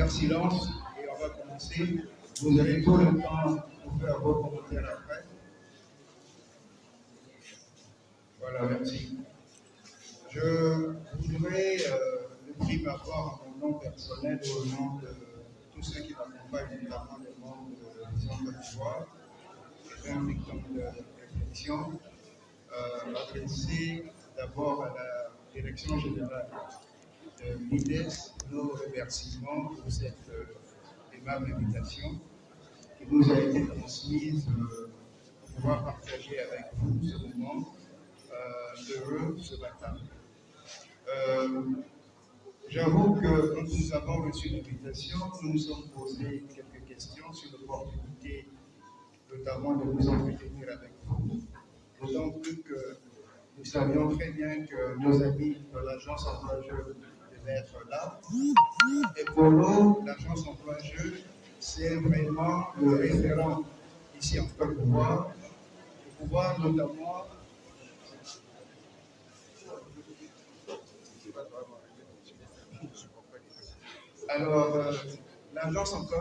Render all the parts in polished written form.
faire silence et on va commencer. Vous aurez tout le temps pour faire vos commentaires après. Voilà, merci. Je voudrais, de prime abord, en mon nom personnel et au nom de tous ceux qui m'accompagnent, notamment les membres de Vision Côte d'Ivoire, et faire un certain nombre de réflexions, adresser d'abord à la direction générale de l'IDES nos remerciements pour cette aimable invitation qui nous a été transmise pour pouvoir partager avec vous ce moment heureux ce matin. J'avoue que quand nous avons reçu l'invitation, nous nous sommes posé quelques questions sur l'opportunité, notamment de nous entretenir avec vous. D'autant plus que nous savions très bien que nos amis de l'agence Emploi Jeunes devaient être là. Et pour nous, l'agence Emploi Jeunes, c'est vraiment le référent ici en Côte d'Ivoire, pour pouvoir notamment. Alors, l'agence Emploi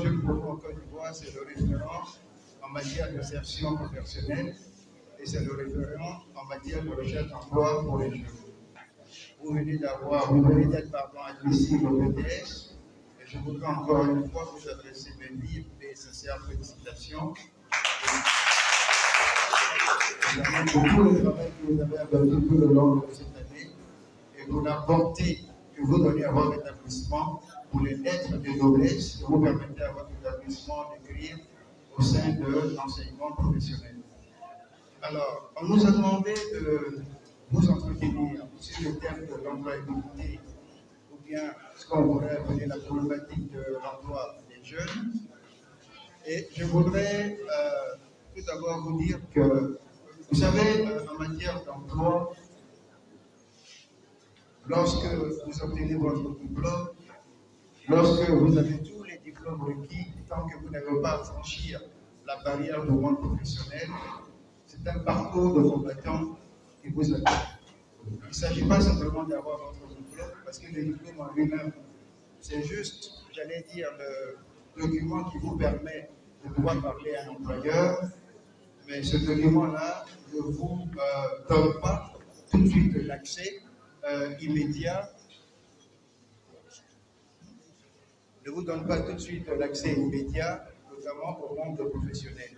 Jeunes pour nous en Côte d'Ivoire, c'est le référent en matière d'insertion professionnelle et c'est le référent en matière de recherche d'emploi pour les jeunes. Vous venez d'être admissible au BTS et je voudrais encore une fois vous adresser mes vives et sincères félicitations pour tout le travail que vous avez abattu tout le long de cette année et pour la portée que vous donnez à votre établissement pour les lettres de noblesse que vous permettez à votre établissement d'écrire au sein de l'enseignement professionnel. Alors, on nous a demandé de vous entretenir sur le thème de l'employabilité ou bien ce qu'on pourrait appeler la problématique de l'emploi des jeunes. Et je voudrais tout d'abord vous dire que, vous savez, en matière d'emploi, lorsque vous obtenez votre diplôme, lorsque vous avez tous les diplômes requis, tant que vous n'avez pas à franchir la barrière du monde professionnel, c'est un parcours de combattant qui vous attend. Il ne s'agit pas simplement d'avoir votre diplôme, parce que le diplôme en lui-même, c'est juste, j'allais dire, le document qui vous permet de pouvoir parler à un employeur, mais ce document-là ne vous donne pas tout de suite l'accès immédiat, notamment au monde professionnel.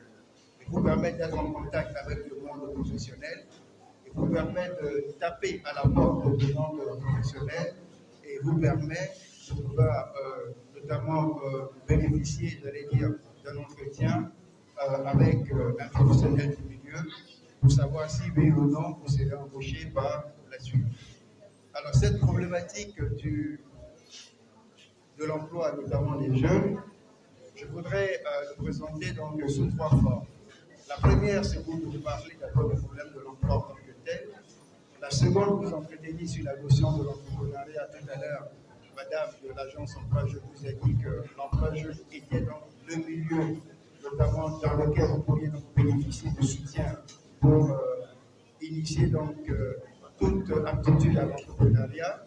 Il vous permet d'être en contact avec le monde professionnel, il vous permet de taper à la porte du monde professionnel et vous permet de pouvoir notamment bénéficier, j'allais dire, d'un entretien avec un professionnel du milieu pour savoir si oui ou non vous serez embauché par la suite. Alors cette problématique de l'emploi, notamment des jeunes, je voudrais le présenter donc sous trois formes. La première, c'est pour vous parler d'abord du problème de l'emploi en tant que tel. La seconde, vous entretenez sur la notion de l'entrepreneuriat. Tout à l'heure, madame de l'agence Emploi Jeune vous a dit que l'emploi jeune était dans le milieu, notamment dans lequel vous pourriez donc bénéficier de soutien pour initier donc toute aptitude à l'entrepreneuriat.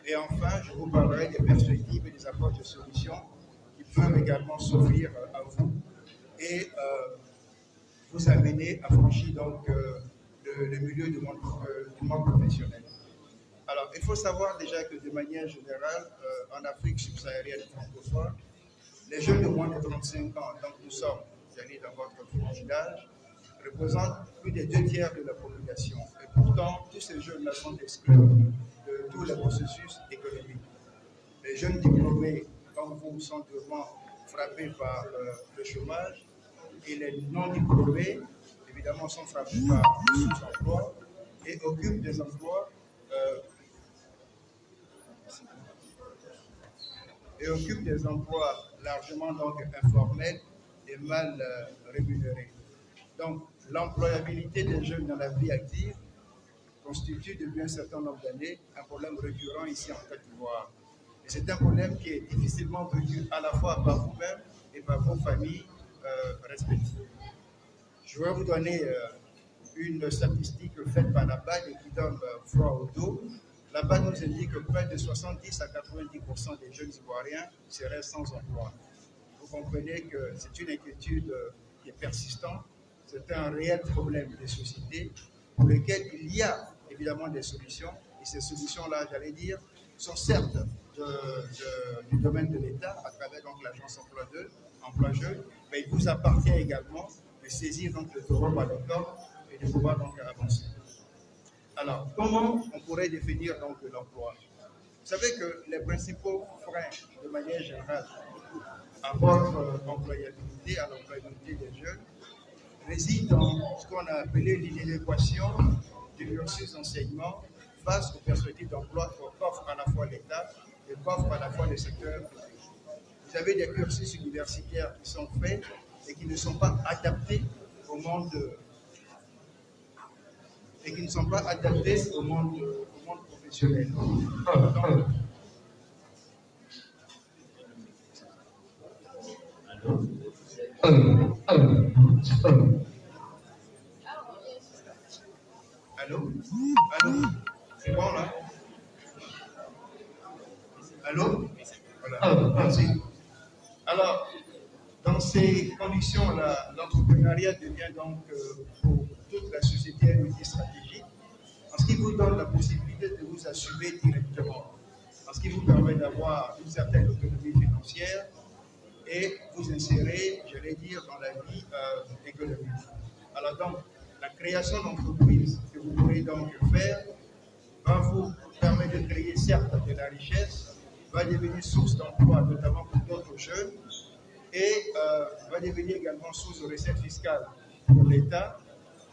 Et enfin, je vous parlerai des perspectives et des approches de solutions qui peuvent également s'offrir à vous et vous amener à franchir donc le milieu du monde professionnel. Alors, il faut savoir déjà que de manière générale, en Afrique subsaharienne francophone, les jeunes de moins de 35 ans, donc nous sommes, vous allez dans votre tranche d'âge, représentent plus des 2 tiers de la population. Et pourtant, tous ces jeunes-là sont exclus de tous les processus économiques. Les jeunes diplômés, comme vous, sont durement frappés par le chômage et les non-diplômés, évidemment, sont frappés par le sous-emploi et occupent des emplois largement donc informels et mal rémunérés. Donc, l'employabilité des jeunes dans la vie active constitue depuis un certain nombre d'années un problème récurrent ici en Côte d'Ivoire. Et c'est un problème qui est difficilement vécu à la fois par vous-même et par vos familles respectives. Je vais vous donner une statistique faite par la BAD et qui donne froid au dos. là-bas nous indique que près de 70 à 90% des jeunes Ivoiriens seraient sans emploi. Vous comprenez que c'est une inquiétude qui est persistante, c'est un réel problème des sociétés pour lesquels il y a évidemment des solutions, et ces solutions-là, j'allais dire, sont certes du domaine de l'État, à travers donc l'agence Emploi Jeunes, mais il vous appartient également de saisir donc le taureau par le corps et de pouvoir donc avancer. Alors, comment on pourrait définir donc l'emploi? Vous savez que les principaux freins, de manière générale, à votre employabilité, à l'employabilité des jeunes, réside dans ce qu'on a appelé l'inadéquation du cursus d'enseignement face aux perspectives d'emploi qu'offre à la fois l'État et qu'offre à la fois le secteur public. Vous avez des cursus universitaires qui sont faits et qui ne sont pas adaptés au monde professionnel. Donc, allô? Allô? C'est bon là? Allô? Voilà, merci. Alors, dans ces conditions-là, l'entrepreneuriat devient donc pour toute la société un outil stratégique, en ce qui vous donne la possibilité de vous assumer directement, en ce qui vous permet d'avoir une certaine autonomie financière et vous insérer, j'allais dire, dans la vie économique. Alors donc, la création d'entreprises que vous pourrez donc faire va vous permettre de créer certes de la richesse, va devenir source d'emploi, notamment pour d'autres jeunes, et va devenir également source de recettes fiscales pour l'État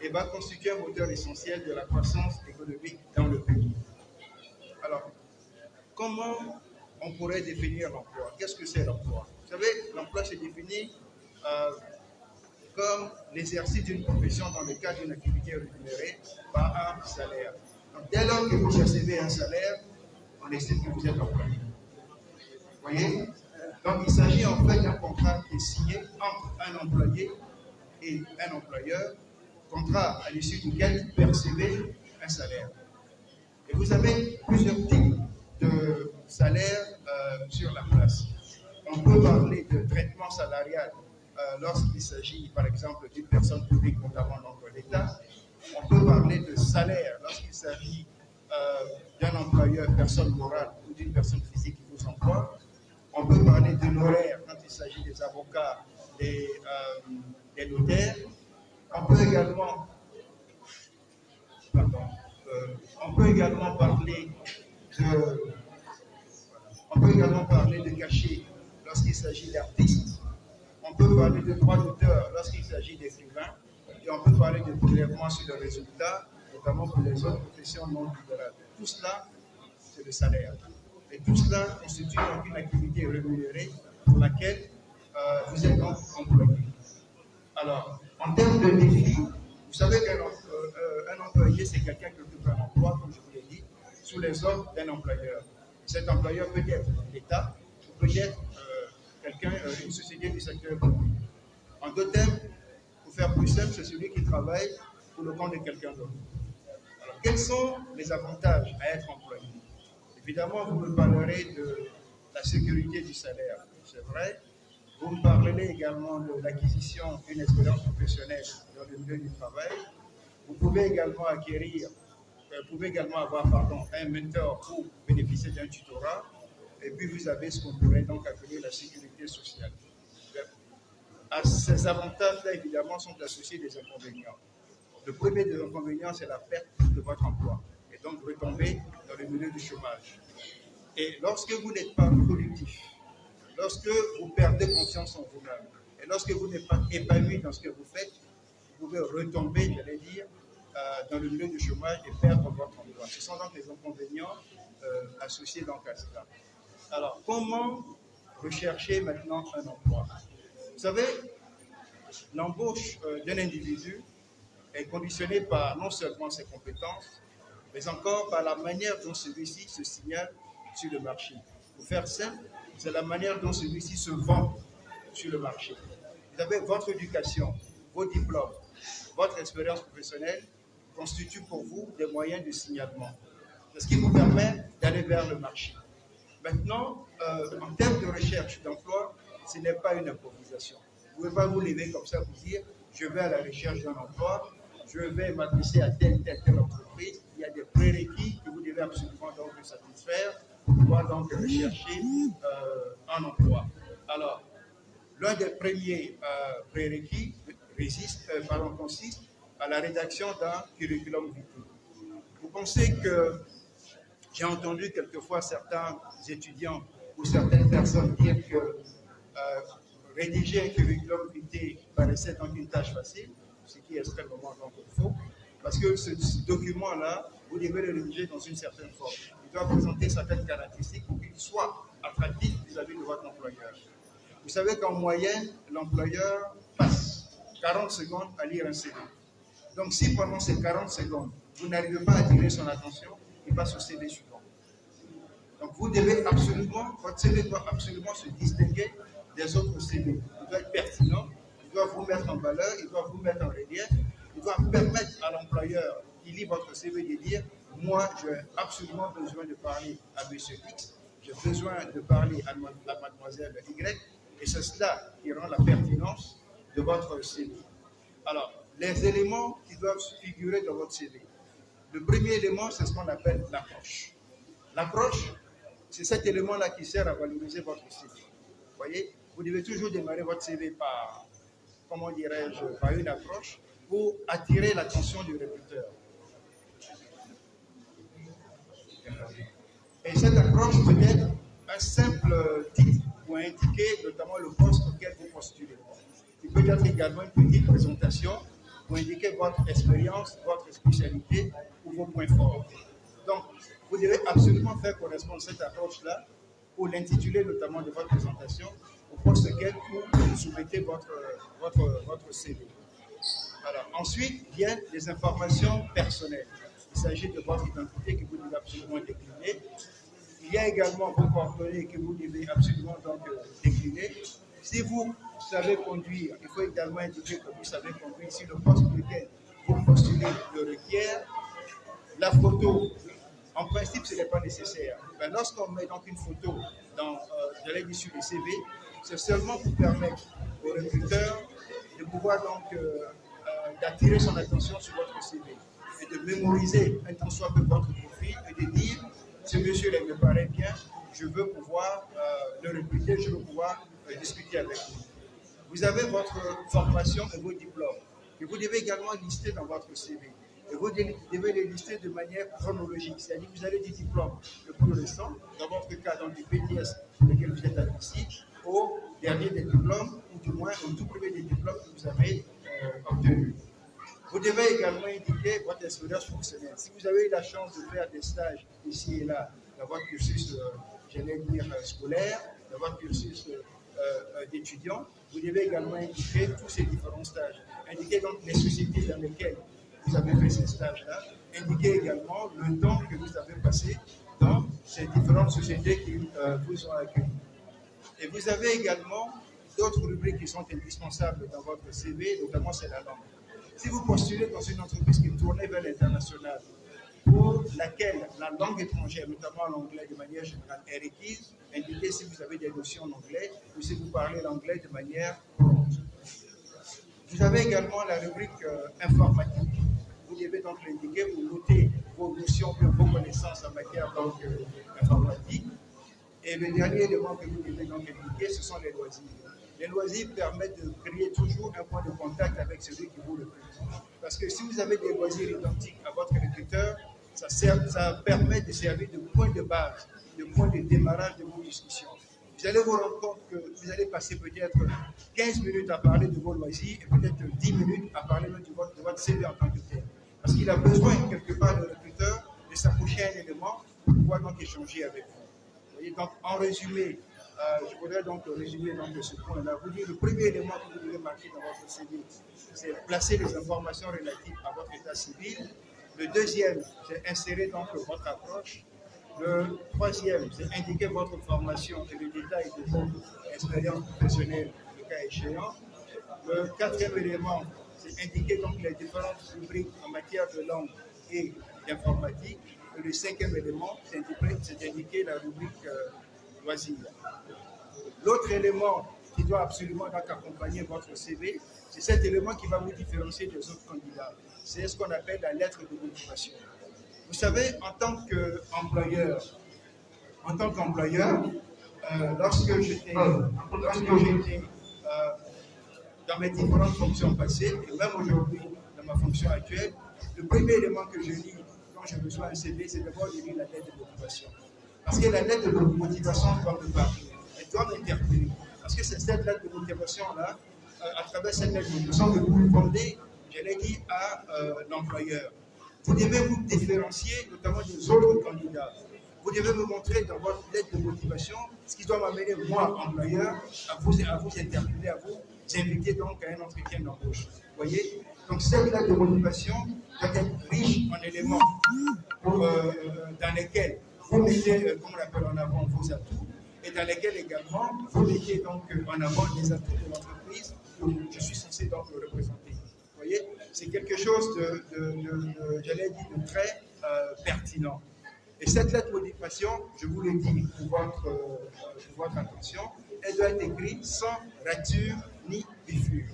et va constituer un moteur essentiel de la croissance économique dans le pays. Alors, comment on pourrait définir l'emploi? Qu'est-ce que c'est l'emploi? Vous savez, l'emploi se définit comme l'exercice d'une profession dans le cadre d'une activité rémunérée par un salaire. Donc, dès lors que vous recevez un salaire, on estime que vous êtes employé. Vous voyez? Donc, il s'agit en fait d'un contrat qui est signé entre un employé et un employeur, contrat à l'issue duquel vous percevez un salaire. Et vous avez plusieurs types de salaires sur la place. On peut parler de traitement salarial lorsqu'il s'agit, par exemple, d'une personne publique, notamment donc l'État. On peut parler de salaire lorsqu'il s'agit d'un employeur, personne morale ou d'une personne physique qui vous emploie. On peut parler de l'horaire quand il s'agit des avocats, des notaires. On peut également, parler de cachet lorsqu'il s'agit d'artistes. On peut parler de droits d'auteur lorsqu'il s'agit d'écrivains. Et on peut parler de prélèvement sur le résultat, notamment pour les autres professions non libérales. Tout cela, c'est le salaire. Et tout cela constitue donc une activité rémunérée pour laquelle vous êtes donc employé. Alors, en termes de défi, vous savez qu'un employé, c'est quelqu'un qui occupe un emploi, comme je vous l'ai dit, sous les ordres d'un employeur. Cet employeur peut être l'État, ou peut être une société du secteur public. En deux termes, pour faire plus simple, c'est celui qui travaille pour le compte de quelqu'un d'autre. Alors, quels sont les avantages à être employé? Évidemment, vous me parlerez de la sécurité du salaire, c'est vrai. Vous me parlerez également de l'acquisition d'une expérience professionnelle dans le milieu du travail. Vous pouvez également avoir un mentor ou bénéficier d'un tutorat. Et puis vous avez ce qu'on pourrait donc appeler la sécurité sociale. À ces avantages-là, évidemment, sont associés des inconvénients. Le premier des inconvénients, c'est la perte de votre emploi et donc retomber dans le milieu du chômage. Et lorsque vous n'êtes pas productif, lorsque vous perdez confiance en vous-même et lorsque vous n'êtes pas épanoui dans ce que vous faites, vous pouvez retomber, j'allais dire, dans le milieu du chômage et perdre votre emploi. Ce sont donc les inconvénients associés donc à cela. Alors, comment rechercher maintenant un emploi? Vous savez, l'embauche d'un individu est conditionnée par non seulement ses compétences, mais encore par la manière dont celui-ci se signale sur le marché. Pour faire simple, c'est la manière dont celui-ci se vend sur le marché. Vous avez votre éducation, vos diplômes, votre expérience professionnelle constituent pour vous des moyens de signalement. C'est ce qui vous permet d'aller vers le marché. Maintenant, en termes de recherche d'emploi, ce n'est pas une improvisation. Vous ne pouvez pas vous lever comme ça, vous dire, je vais à la recherche d'un emploi, je vais m'adresser à telle entreprise. Il y a des prérequis que vous devez absolument donc satisfaire pour pouvoir donc rechercher un emploi. Alors, l'un des premiers prérequis consiste à la rédaction d'un curriculum vitae. Vous pensez que j'ai entendu quelquefois certains étudiants ou certaines personnes dire que rédiger un curriculum vitae paraissait donc une tâche facile, ce qui est extrêmement donc faux, parce que ce document-là, vous devez le rédiger dans une certaine forme. Il doit présenter certaines caractéristiques pour qu'il soit attractif vis-à-vis de votre employeur. Vous savez qu'en moyenne, l'employeur passe 40 secondes à lire un CV. Donc si pendant ces 40 secondes, vous n'arrivez pas à attirer son attention, il passe au CV suivant. Donc vous devez absolument, votre CV doit absolument se distinguer des autres CV. Il doit être pertinent, il doit vous mettre en valeur, il doit vous mettre en relief, il doit permettre à l'employeur qui lit votre CV de dire « Moi, j'ai absolument besoin de parler à M. X, j'ai besoin de parler à mademoiselle Y, et c'est cela qui rend la pertinence de votre CV. » Alors, les éléments qui doivent figurer dans votre CV. Le premier élément, c'est ce qu'on appelle l'approche. L'approche, c'est cet élément-là qui sert à valoriser votre CV. Vous voyez, vous devez toujours démarrer votre CV par, comment dirais-je, par une approche pour attirer l'attention du recruteur. Et cette approche peut être un simple titre pour indiquer notamment le poste auquel vous postulez. Il peut être également une petite présentation pour indiquer votre expérience, votre spécialité ou vos points forts. Donc, vous devez absolument faire correspondre cette approche-là pour l'intituler notamment de votre présentation, au poste auquel vous soumettez votre CV. Alors, ensuite viennent les informations personnelles. Il s'agit de votre identité que vous devez absolument décliner. Il y a également vos coordonnées que vous devez absolument donc décliner. Si vous savez conduire, il faut également indiquer que vous savez conduire si le poste pour lequel vous postulez le requiert. La photo, en principe, ce n'est pas nécessaire. Mais lorsqu'on met donc une photo de l'issue du CV, c'est seulement pour permettre au recruteur de pouvoir donc d'attirer son attention sur votre CV et de mémoriser un tant soit peu votre profil et de dire ce monsieur-là me paraît bien, je veux pouvoir le recruter, je veux pouvoir discuter avec vous. Vous avez votre formation et vos diplômes que vous devez également lister dans votre CV. Et vous devez les lister de manière chronologique, c'est-à-dire que vous avez des diplômes le plus récent, dans votre cas, dans du BTS pour lequel vous êtes admissible, au dernier des diplômes, ou du moins au tout premier des diplômes que vous avez obtenus. Vous devez également indiquer votre expérience fonctionnelle. Si vous avez eu la chance de faire des stages ici et là dans votre cursus, j'allais dire, scolaire, dans votre cursus d'étudiant, vous devez également indiquer tous ces différents stages. Indiquer donc les sociétés dans lesquelles vous avez fait ces stages-là. Indiquez également le temps que vous avez passé dans ces différentes sociétés qui vous ont accueillis. Et vous avez également d'autres rubriques qui sont indispensables dans votre CV, notamment c'est la langue. Si vous postulez dans une entreprise qui tourne vers l'international, pour laquelle la langue étrangère, notamment l'anglais de manière générale, est requise, indiquez si vous avez des notions en anglais ou si vous parlez l'anglais de manière courante. Vous avez également la rubrique informatique. Vous devez donc l'indiquer pour noter vos notions, vos connaissances en matière informatique. Et le dernier élément que vous devez donc indiquer, ce sont les loisirs. Les loisirs permettent de créer toujours un point de contact avec celui qui vous recrute. Parce que si vous avez des loisirs identiques à votre recruteur, ça permet de servir de point de base, de point de démarrage de vos discussions. Vous allez vous rendre compte que vous allez passer peut-être 15 minutes à parler de vos loisirs et peut-être 10 minutes à parler de votre CV en tant que tel. Parce qu'il a besoin, quelque part, le recruteur, de s'approcher à un élément pour pouvoir donc échanger avec vous. Vous voyez, donc, en résumé, je voudrais donc résumer donc, ce point-là. Vous dire le premier élément que vous devez marquer dans votre CV, c'est placer les informations relatives à votre état civil. Le deuxième, c'est insérer donc votre approche. Le troisième, c'est indiquer votre formation et le détail de votre expérience professionnelle, le cas échéant. Le quatrième élément, c'est indiquer donc les différentes rubriques en matière de langue et d'informatique. le cinquième élément, c'est indiqué la rubrique loisirs. L'autre élément qui doit absolument donc accompagner votre CV, c'est cet élément qui va vous différencier des autres candidats. C'est ce qu'on appelle la lettre de motivation. Vous savez, en tant qu'employeur, lorsque j'étais dans mes différentes fonctions passées, et même aujourd'hui dans ma fonction actuelle, le premier élément que je lis quand je reçois un CV, c'est d'abord de lire la lettre de motivation. Parce que la lettre de motivation doit me parler, elle doit m'interpeller. Parce que c'est cette lettre de motivation-là, à travers cette lettre de motivation, que vous répondez, je l'ai dit, à l'employeur. Vous devez vous différencier, notamment des autres candidats. Vous devez me montrer dans votre lettre de motivation ce qui doit m'amener, moi, employeur, à vous interpeller, à vous inviter donc à un entretien d'embauche. Vous voyez? Donc cette lettre de motivation doit être riche en éléments dans lesquels vous mettez, comme on l'appelle en avant, vos atouts, et dans lesquels également vous mettez donc en avant les atouts de l'entreprise que je suis censé donc représenter. Vous voyez? C'est quelque chose j'allais dire, de très pertinent. Et cette lettre de motivation, je vous le dis pour votre attention, elle doit être écrite sans rature ni bifure.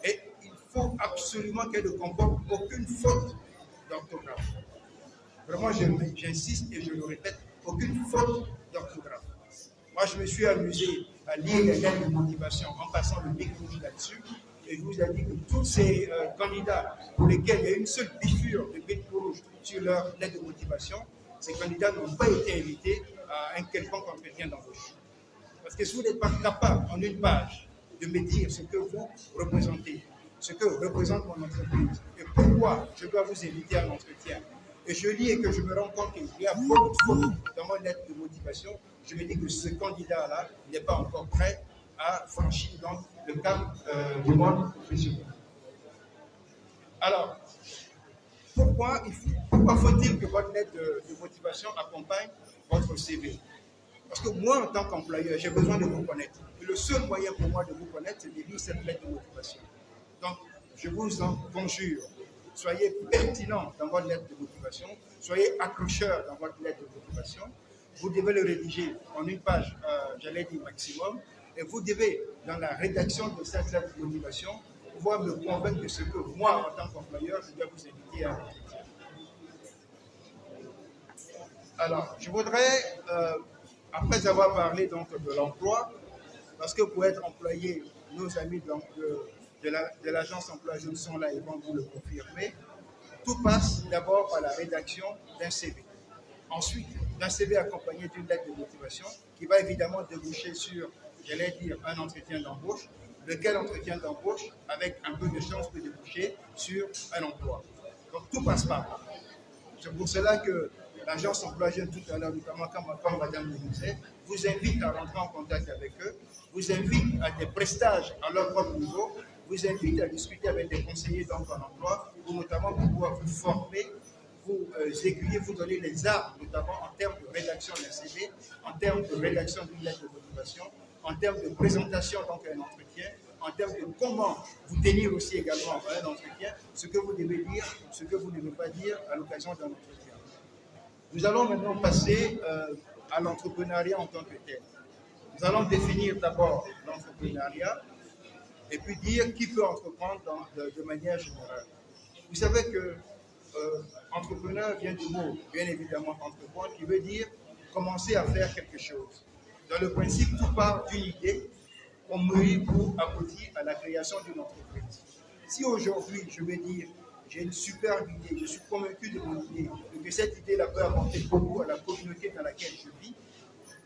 Et il faut absolument qu'elle ne comporte aucune faute d'orthographe. Vraiment, j'insiste et je le répète, aucune faute d'orthographe. Moi, je me suis amusé à lire les lettres de motivation en passant le bic rouge là-dessus. Et je vous ai dit que tous ces candidats pour lesquels il y a une seule bifure de bic rouge sur leur lettre de motivation, ces candidats n'ont pas été invités à un quelconque entretien d'embauche. Parce que si vous n'êtes pas capable, en une page, de me dire ce que vous représentez, ce que représente mon entreprise, et pourquoi je dois vous inviter à l'entretien, et je lis et que je me rends compte qu'il y a beaucoup de fautes dans mon lettre de motivation, je me dis que ce candidat-là n'est pas encore prêt à franchir donc le cap du monde professionnel. Alors, pourquoi faut-il que votre lettre de motivation accompagne votre CV? Parce que moi, en tant qu'employeur, j'ai besoin de vous connaître. Et le seul moyen pour moi de vous connaître, c'est de lire cette lettre de motivation. Donc, je vous en conjure, soyez pertinent dans votre lettre de motivation, soyez accrocheur dans votre lettre de motivation. Vous devez le rédiger en une page, j'allais dire maximum, et vous devez, dans la rédaction de cette lettre de motivation, pouvoir me convaincre de ce que moi, en tant qu'employeur, je dois vous inviter à l'entretien. Alors, je voudrais, après avoir parlé donc de l'emploi, parce que pour être employé, nos amis donc, de l'agence emploi jeunes sont là et vont vous le confirmer, tout passe d'abord par la rédaction d'un CV. Ensuite, d'un CV accompagné d'une lettre de motivation qui va évidemment déboucher sur, j'allais dire, un entretien d'embauche, lequel entretien d'embauche, avec un peu de chance, peut déboucher sur un emploi. Donc tout passe par là. C'est pour cela que l'agence emploi jeune tout à l'heure, notamment quand Madame le disait, vous invite à rentrer en contact avec eux, vous invite à des prestages à leur propre niveau, vous invite à discuter avec des conseillers donc en emploi, pour notamment pouvoir vous former, vous aiguiller, vous donner les armes, notamment en termes de rédaction d'un CV, en termes de rédaction d'une lettre de motivation, en termes de présentation donc à un entretien, en termes de comment vous tenir aussi également à un entretien, ce que vous devez dire, ce que vous ne devez pas dire à l'occasion d'un entretien. Nous allons maintenant passer à l'entrepreneuriat en tant que tel. Nous allons définir d'abord l'entrepreneuriat et puis dire qui peut entreprendre de manière générale. Vous savez que entrepreneur vient du mot, bien évidemment, entreprendre, qui veut dire commencer à faire quelque chose. Dans le principe, tout part d'une idée qu'on mûrit pour aboutir à la création d'une entreprise. Si aujourd'hui, je veux dire, j'ai une superbe idée, je suis convaincu de mon idée, et que cette idée-là peut apporter beaucoup à la communauté dans laquelle je vis,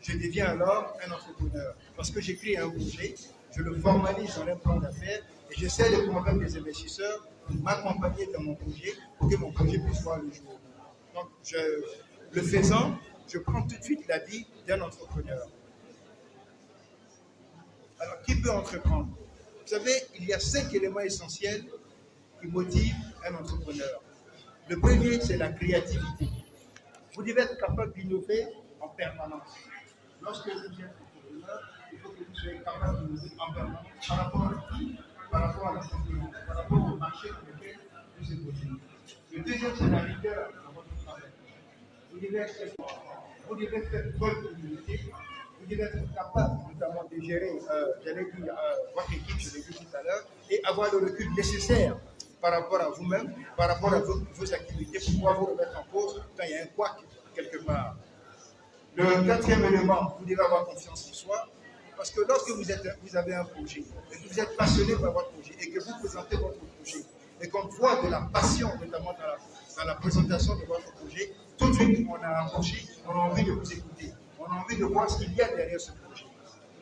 je deviens alors un entrepreneur. Parce que j'écris un projet, je le formalise dans un plan d'affaires, et j'essaie de convaincre les investisseurs de m'accompagner dans mon projet pour que mon projet puisse voir le jour. Donc, le faisant, je prends tout de suite l'habit d'un entrepreneur. Alors, qui peut entreprendre? Vous savez, il y a 5 éléments essentiels qui motivent un entrepreneur. Le premier, c'est la créativité. Vous devez être capable d'innover en permanence. Lorsque vous êtes entrepreneur, il faut que vous soyez capable d'innover en permanence par rapport à qui? Par rapport à la concurrence, par rapport au marché dans lequel vous évoluez. Le deuxième, c'est la rigueur dans votre travail. Vous vous devez faire preuve d'humilité, vous devez être capable notamment de gérer, j'allais dire, votre équipe, je l'ai dit tout à l'heure, et avoir le recul nécessaire par rapport à vous-même, par rapport à vos activités, pour pouvoir vous remettre en cause quand il y a un couac quelque part. Le quatrième élément, vous devez avoir confiance en soi, parce que lorsque vous avez un projet, et que vous êtes passionné par votre projet, et que vous présentez votre projet, et qu'on voit de la passion, notamment dans la présentation de votre projet, tout de suite, on a approché, on a envie de vous écouter, on a envie de voir ce qu'il y a derrière ce projet.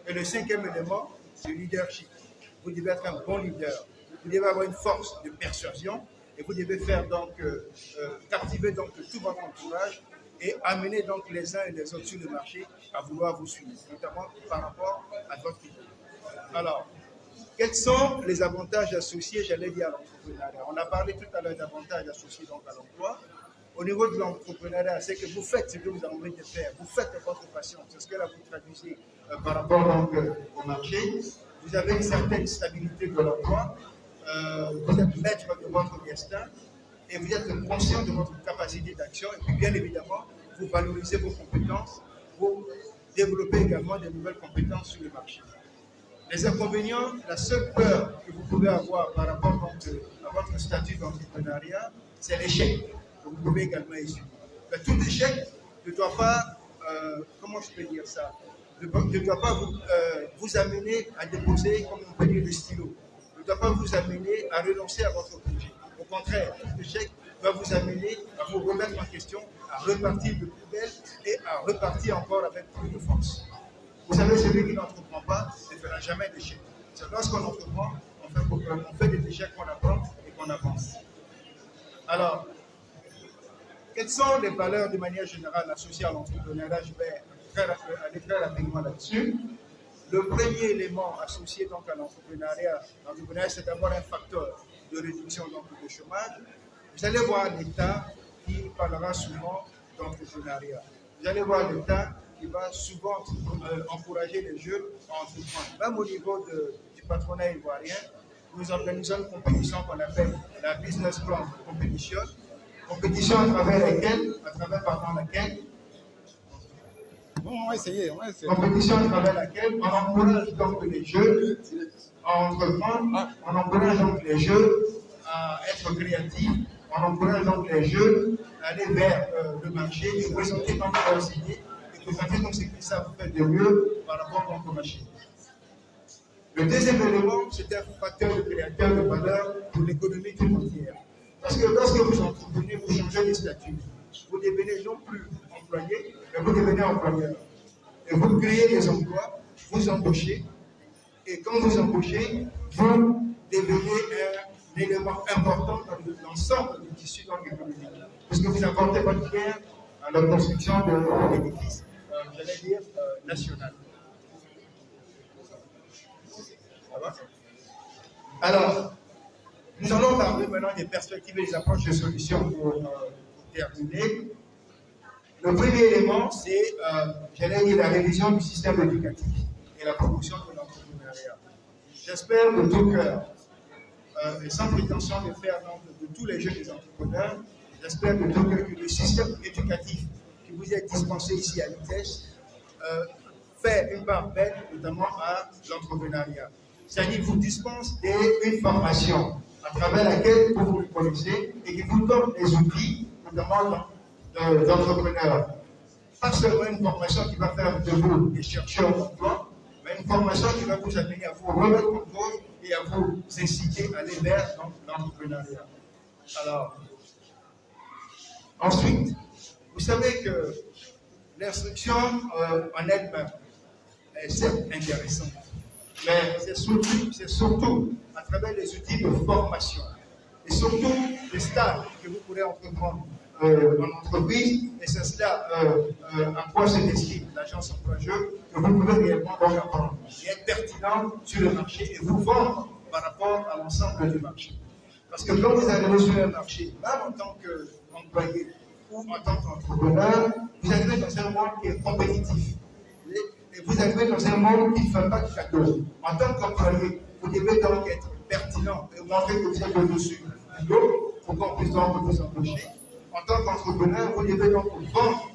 Et le cinquième élément, c'est le leadership. Vous devez être un bon leader. Vous devez avoir une force de persuasion, et vous devez faire donc captiver donc tout votre entourage et amener donc les uns et les autres sur le marché à vouloir vous suivre, notamment par rapport à votre idée. Alors, quels sont les avantages associés, j'allais dire, à l'entrepreneuriat? On a parlé tout à l'heure d'avantages associés donc à l'emploi. Au niveau de l'entrepreneuriat, c'est que vous faites ce que vous avez envie de faire, vous faites votre passion, c'est ce que là vous traduisez par rapport donc, au marché. Vous avez une certaine stabilité de l'emploi, vous êtes maître de votre destin, et vous êtes conscient de votre capacité d'action, et puis bien évidemment, vous valorisez vos compétences, vous développez également de nouvelles compétences sur le marché. Les inconvénients, la seule peur que vous pouvez avoir par rapport à votre statut d'entrepreneuriat, c'est l'échec que vous pouvez également essuyer. Mais tout échec ne doit pas, comment je peux dire ça, ne doit pas vous amener à déposer, comme on peut dire, le stylo, ne doit pas vous amener à renoncer à votre projet. Au contraire, tout échec doit vous amener à vous remettre en question, à repartir de plus belle et à repartir encore avec plus de force. Vous savez, celui qui n'entreprend pas ne fera jamais d'échec. C'est lorsqu'on entreprend, on fait des échecs qu'on apprend et qu'on avance. Alors, quelles sont les valeurs de manière générale associées à l'entrepreneuriat? Je vais aller très rapidement là-dessus. Le premier élément associé donc à l'entrepreneuriat, c'est d'avoir un facteur de réduction donc, du chômage. Vous allez voir l'État qui parlera souvent d'entrepreneuriat. Vous allez voir l'État qui va souvent encourager les jeunes à entreprendre. Même au niveau du patronat ivoirien, nous organisons une compétition qu'on appelle la Business Plan Competition. Compétition à travers laquelle, on va essayer. Compétition à travers laquelle on encourage donc les jeunes à entreprendre, on encourage donc les jeunes à être créatifs, on encourage donc les jeunes à aller vers le marché et présenter donc leurs idées et présenter donc ce qu'ils savent faire de mieux par rapport donc, au marché. Le deuxième élément, c'est un facteur de créateur de valeur pour l'économie tout entière. Parce que lorsque vous entreprenez, vous changez de statut. Vous devenez non plus employé, mais vous devenez employeur. Et vous créez des emplois, vous embauchez, et quand vous embauchez, vous devenez un élément important dans l'ensemble du tissu économique. Parce que vous apportez votre pierre à la construction de l'édifice, j'allais dire, national. Ça va? Alors, nous allons parler maintenant des perspectives et des approches de solutions pour terminer. Le premier élément, c'est, j'allais dire, la révision du système éducatif et la promotion de l'entrepreneuriat. J'espère de tout cœur, et sans prétention de faire de tous les jeunes des entrepreneurs, j'espère de tout cœur que le système éducatif qui vous est dispensé ici à l'ITES fait une part belle, notamment à l'entrepreneuriat. C'est-à-dire qu'il vous dispense une formation à travers laquelle vous vous connaissez et qui vous donne des outils, notamment d'entrepreneurs. Pas seulement une formation qui va faire de vous des chercheurs d'emploi, mais une formation qui va vous amener à vous remettre en cause et à vous inciter à aller vers l'entrepreneuriat. Alors, ensuite, vous savez que l'instruction en elle-même est certes intéressante, mais c'est surtout à travers les outils de formation et surtout les stages que vous pourrez entreprendre en entreprise, et c'est cela à quoi se destine l'agence emploi-jeu, que vous pouvez réellement apprendre et être pertinent sur le marché et vous vendre par rapport à l'ensemble du marché. Parce que quand vous arrivez sur un marché, même en tant qu'employé ou en tant qu'entrepreneur, vous arrivez dans un monde qui est compétitif. Et vous arrivez dans un monde qui ne fait pas de cadeaux. En tant qu'employé, vous devez donc être pertinent et montrer que vous êtes au-dessus du lot pour qu'on puisse donc vous embaucher. En tant qu'entrepreneur, vous devez donc vendre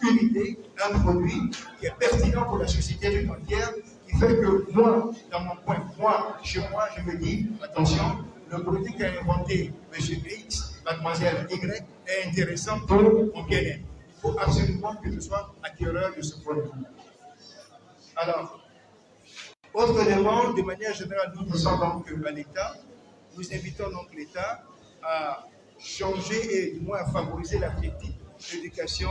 une idée, un produit qui est pertinent pour la société tout entière, qui fait que moi, dans mon coin, moi, chez moi, je me dis, attention, le produit qu'a inventé M. X, Mademoiselle Y, est intéressant pour mon bien-être. Il faut absolument que je sois acquéreur de ce produit. Alors, autre élément, de manière générale, nous disons donc à l'État, nous invitons donc l'État à changer et du moins à favoriser la critique, éducation,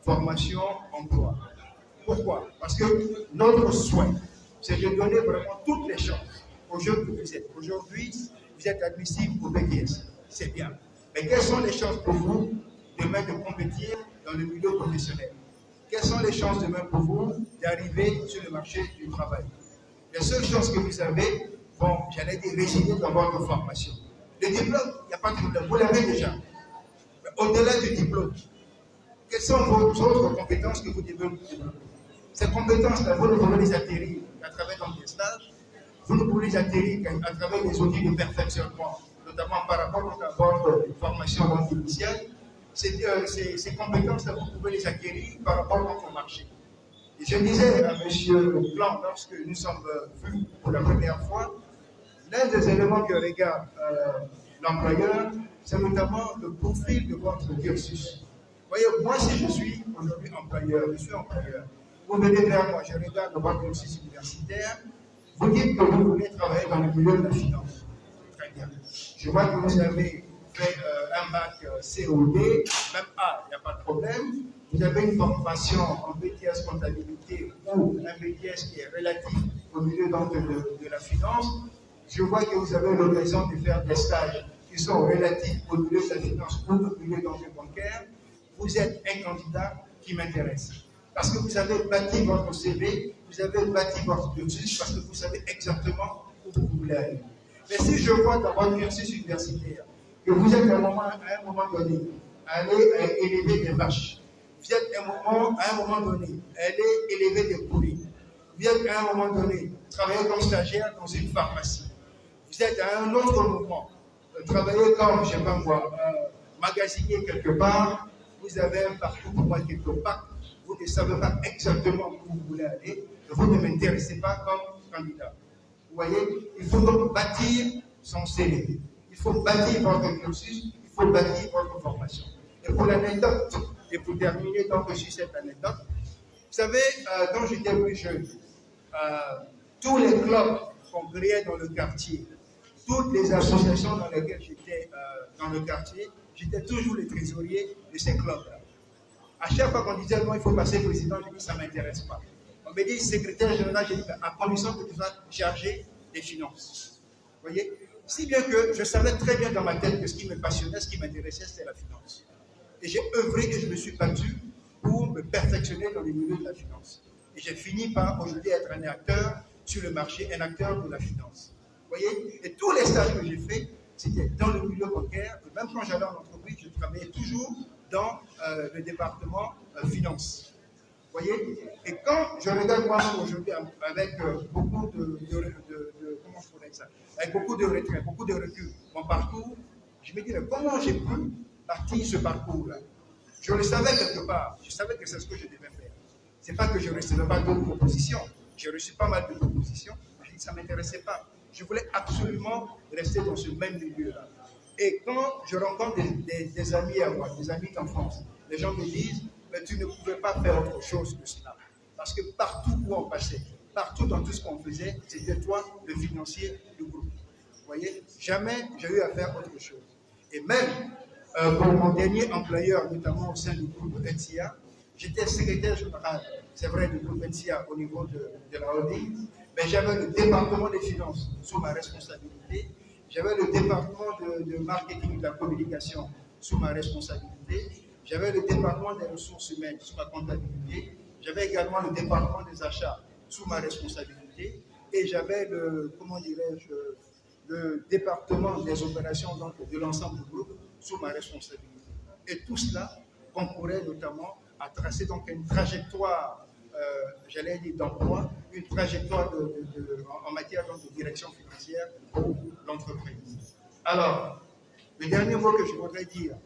formation, emploi. Pourquoi? Parce que notre souhait, c'est de donner vraiment toutes les chances aux jeunes que vous êtes. Aujourd'hui, vous êtes admissibles au BTS, c'est bien. Mais quelles sont les chances pour vous demain de compétir dans le milieu professionnel? Quelles sont les chances demain pour vous d'arriver sur le marché du travail? Les seules chances que vous avez, bon, j'allais dire, résider dans votre formation. Le diplôme, il n'y a pas de problème, vous l'avez déjà. Mais au-delà du diplôme, quelles sont vos autres compétences que vous devez développer? Ces compétences-là, vous ne pouvez les acquérir qu'à travers des stages, vous ne pouvez les acquérir qu'à travers des outils de perfectionnement, notamment par rapport à votre formation initiale. Ces compétences-là, vous pouvez les acquérir par rapport au marché. Et je disais à M. Blanc, lorsque nous sommes vus pour la première fois, l'un des éléments que regarde l'employeur, c'est notamment le profil de votre cursus. Vous voyez, moi, si je suis aujourd'hui employeur, je suis employeur, vous venez vers moi, je regarde votre cursus universitaire, vous dites que vous voulez travailler dans le milieu de la finance. Très bien. Je vois que vous avez fait un bac COD, même A, il n'y a pas de problème. Vous avez une formation en BTS comptabilité ou un BTS qui est relatif au milieu donc, de la finance. Je vois que vous avez l'occasion de faire des stages qui sont relatifs au milieu de la finance ou au milieu donc, bancaire. Vous êtes un candidat qui m'intéresse. Parce que vous avez bâti votre CV, vous avez bâti votre cursus, parce que vous savez exactement où vous voulez aller. Mais si je vois dans votre cursus universitaire que vous êtes à un moment donné allé élever des vaches, vous êtes à un moment donné allé élever des poulets, vous êtes à un moment donné travailler comme stagiaire dans une pharmacie, vous êtes à un autre moment travailler comme, je ne sais pas moi, magasinier quelque part, vous avez un parcours pour moi quelque part, vous ne savez pas exactement où vous voulez aller, vous ne m'intéressez pas comme candidat. Vous voyez, il faut donc bâtir son CV, il faut bâtir votre cursus, il faut bâtir votre formation. Et pour l'anecdote, et pour terminer donc sur cette anecdote, vous savez, quand j'étais plus jeune, tous les clubs qu'on créait dans le quartier, toutes les associations dans lesquelles j'étais dans le quartier, j'étais toujours le trésorier de ces clubs-là. À chaque fois qu'on disait non, il faut passer président, je dis ça ne m'intéresse pas. On me dit secrétaire général, je dis à condition que tu sois chargé des finances. Vous voyez? Si bien que je savais très bien dans ma tête que ce qui me passionnait, ce qui m'intéressait, c'était la finance. Et j'ai œuvré et je me suis battu pour me perfectionner dans le milieu de la finance. Et j'ai fini par aujourd'hui être un acteur sur le marché, un acteur de la finance. Vous voyez? Et tous les stages que j'ai faits, c'était dans le milieu bancaire. Et même quand j'allais en entreprise, je travaillais toujours dans le département finance. Vous voyez? Et quand je regarde moi-même aujourd'hui avec beaucoup comment je pourrais dire ça? Avec beaucoup de retrait, beaucoup de recul, mon parcours, je me dis, mais comment j'ai pu partir ce parcours-là? Je le savais quelque part, je savais que c'est ce que je devais faire. Ce n'est pas que je ne recevais pas d'autres propositions. J'ai reçu pas mal de propositions, mais ça ne m'intéressait pas. Je voulais absolument rester dans ce même milieu-là. Et quand je rencontre des amis à moi, des amis d'enfance, les gens me disent, mais tu ne pouvais pas faire autre chose que cela. Parce que partout où on passait, partout dans tout ce qu'on faisait, c'était toi le financier du groupe. Vous voyez, jamais j'ai eu à faire autre chose. Et même pour mon dernier employeur, notamment au sein du groupe NCA, j'étais secrétaire général, c'est vrai, du groupe NCA au niveau de la holding, mais j'avais le département des finances sous ma responsabilité, j'avais le département de marketing et de la communication sous ma responsabilité, j'avais le département des ressources humaines sous ma comptabilité, j'avais également le département des achats sous ma responsabilité, et j'avais le, comment dirais-je, le département des opérations donc, de l'ensemble du groupe sous ma responsabilité. Et tout cela concourait notamment à tracer donc une trajectoire, j'allais dire d'emploi, une trajectoire en matière donc, de direction financière pour l'entreprise. Alors, le dernier mot que je voudrais dire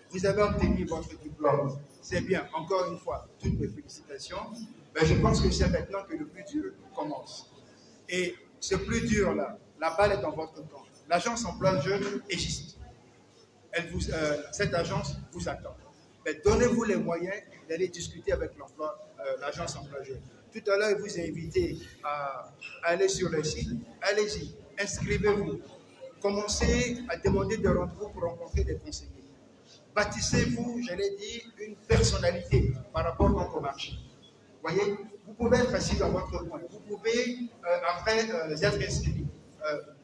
vous avez obtenu votre diplôme. C'est bien, encore une fois, toutes mes félicitations. Mais je pense que c'est maintenant que le plus dur commence. Et ce plus dur-là, la balle est dans votre camp. L'agence emploi jeune existe. Cette agence vous attend. Mais donnez-vous les moyens d'aller discuter avec l'agence emploi jeune. Tout à l'heure, il vous a invité à aller sur le site. Allez-y, inscrivez-vous. Commencez à demander des rendez-vous pour rencontrer des conseillers. Bâtissez-vous, je l'ai dit, une personnalité par rapport donc au marché. Vous voyez, vous pouvez être assis dans votre coin. Vous pouvez, après être inscrit,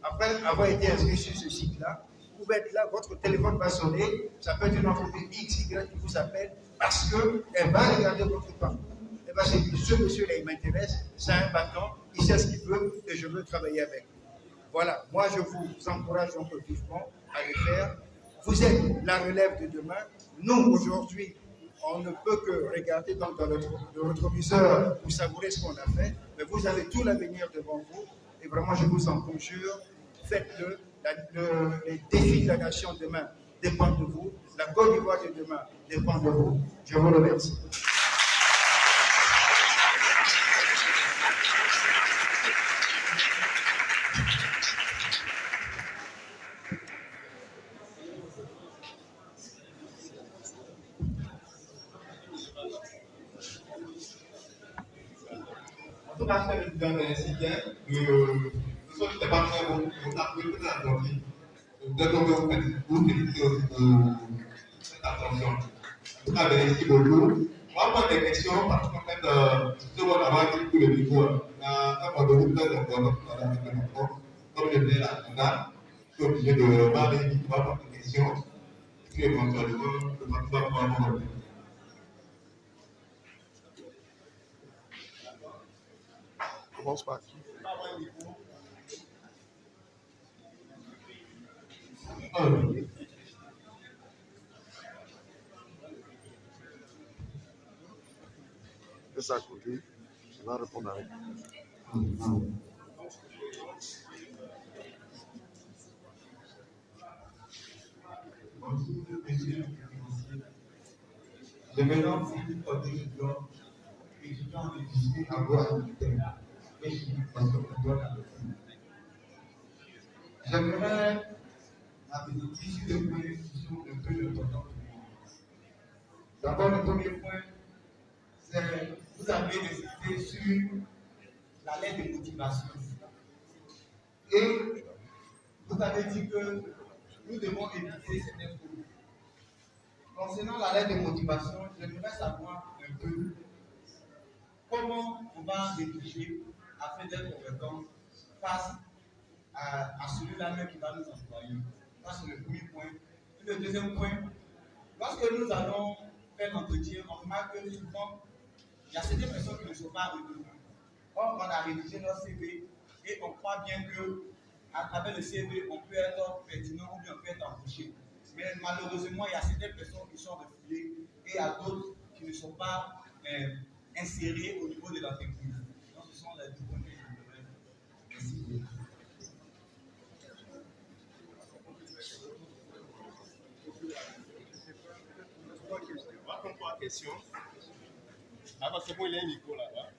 après avoir été inscrit sur ce site-là, vous pouvez être là, votre téléphone va sonner, ça peut être une entreprise XY qui vous appelle parce qu'elle va regarder votre parcours. Elle va se dire, ce monsieur-là, il m'intéresse, c'est un battant, il sait ce qu'il veut et je veux travailler avec lui. Voilà, moi je vous encourage donc vivement à le faire. Vous êtes la relève de demain. Nous, aujourd'hui, on ne peut que regarder dans le rétroviseur pour savourer ce qu'on a fait, mais vous avez tout l'avenir devant vous. Et vraiment, je vous en conjure, faites-le. Les défis de la nation demain dépendent de vous. La Côte d'Ivoire de demain dépend de vous. Je vous remercie. En tout cas, c'est le président de l'incident. Nous sommes des partenaires au table de l'Atlantique. Nous devons vous féliciter aussi pour cette attention. En tout cas, merci beaucoup. On va prendre des questions parce qu'en fait, ce qu'on a dit pour le niveau, quand on vous donne comme je l'ai là, on est obligé de parler, on va prendre des questions. Et puis éventuellement, le partenaire va pouvoir répondre. Commence par qui? C'est ça à côté. On va répondre avec. Je me nomme Philippe Odégion, étudiant en médecine agroalimentaire. Et je suis professeur de J'aimerais aborder sur deux points qui sont un peu importants pour moi. D'abord, le premier point, c'est vous avez insisté sur la lettre de motivation. Et vous avez dit que nous devons éviter certaines fautes. Concernant la lettre de motivation, j'aimerais savoir un peu comment on va rédiger afin d'être compétent face à celui-là même qui va nous employer. Ça, c'est le premier point. Et le deuxième point, lorsque nous allons faire l'entretien, on remarque que souvent, il y a certaines personnes qui ne sont pas retenues. Or, on a rédigé notre CV et on croit bien qu'à travers le CV, on peut être pertinent ou bien on peut être embauché. Mais malheureusement, il y a certaines personnes qui sont refusées et il y a d'autres qui ne sont pas insérées au niveau de l'entreprise. Donc, ce sont les deux points que je voudrais. Merci. On va prendre trois questions. Ah, parce que moi, il y a un micro là-bas.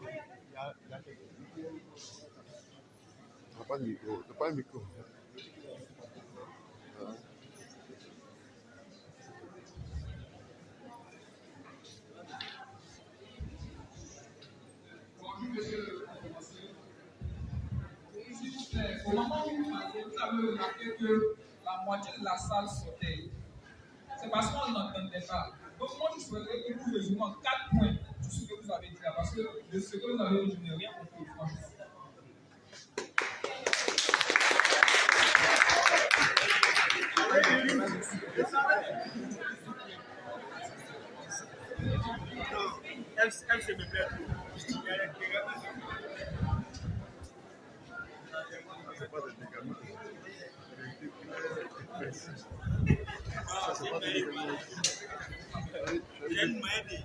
Il y a quelqu'un. On n'a pas de micro. On n'a pas de micro. Bonjour, monsieur le conseiller. Au moment où vous avez remarqué que la moitié de la salle sautait. C'est parce qu'on n'entendait pas. Donc, moi, je souhaiterais que vous résumez en 4 points tout ce que vous avez dit là. Parce que de ce que vous avez dit, je n'ai rien compris, franchement. Elle se me plaît trop. C'est pas des dégâts. Ça, c'est pas des dégâts. J'aime m'aider.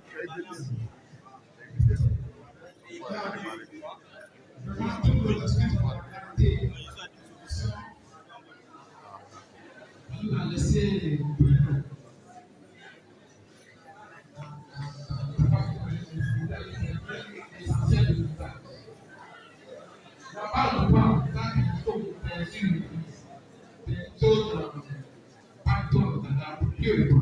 tout a laissé l'essentiel de l'État. On n'a pas le droit, tant qu'il faut faire une église, des autres pactons dans la culture.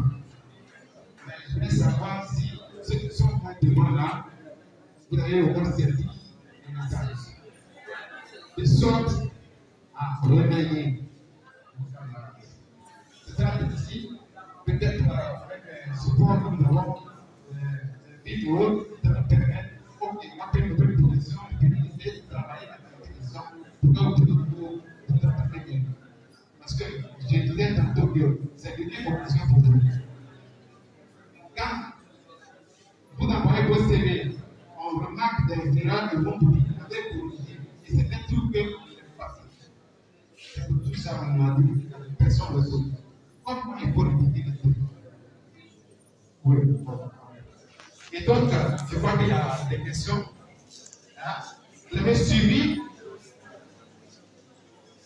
Mais je voulais savoir si ceux qui sont devant là, vous avez au moins servi le message. De sorte à réveiller nos camarades. C'est très difficile, peut-être avec le support que nous avons, vidéo, ça nous permet d'augmenter notre position, d'utiliser, de travailler avec la télévision pour que nous nous bien. Parce que je disais tantôt que c'est une information pour vous. Quand vous envoyez vos CV, on remarque des erreurs que vont vous avez corrigées. Et c'est un truc que vous ne pas faire. C'est pour tout ça qu'on a dit, personne ne saute. Comment il faut répéter les trucs? Oui. Et donc, je crois qu'il y a des questions. Vous avez suivi